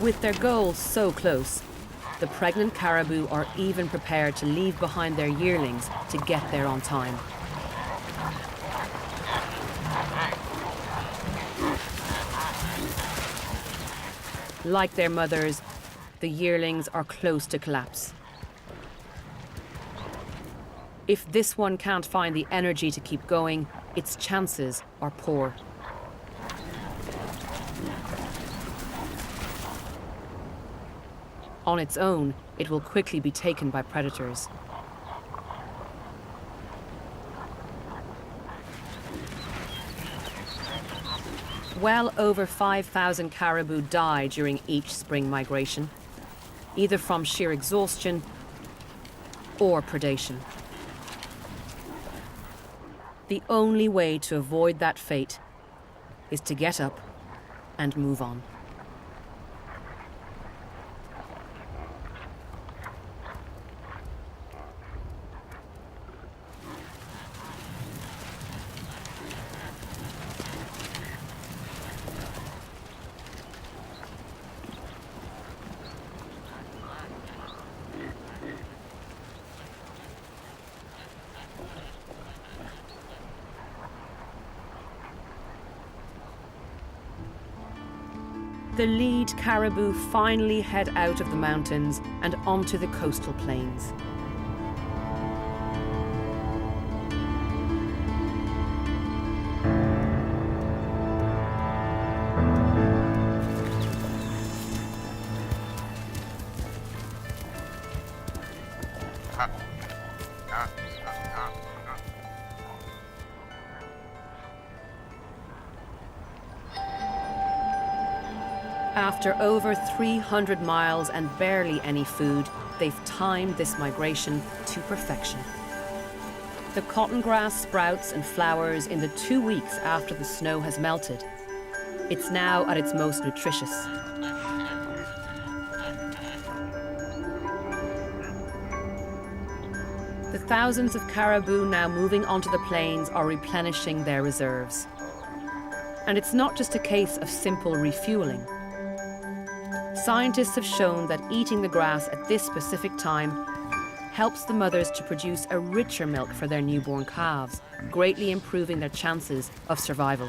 With their goal so close, the pregnant caribou are even prepared to leave behind their yearlings to get there on time. Like their mothers, the yearlings are close to collapse. If this one can't find the energy to keep going, its chances are poor. On its own, it will quickly be taken by predators. Well over 5,000 caribou die during each spring migration, either from sheer exhaustion or predation. The only way to avoid that fate is to get up and move on. The lead caribou finally head out of the mountains and onto the coastal plains. After over 300 miles and barely any food, they've timed this migration to perfection. The cotton grass sprouts and flowers in the 2 weeks after the snow has melted. It's now at its most nutritious. The thousands of caribou now moving onto the plains are replenishing their reserves. And it's not just a case of simple refueling. Scientists have shown that eating the grass at this specific time helps the mothers to produce a richer milk for their newborn calves, greatly improving their chances of survival.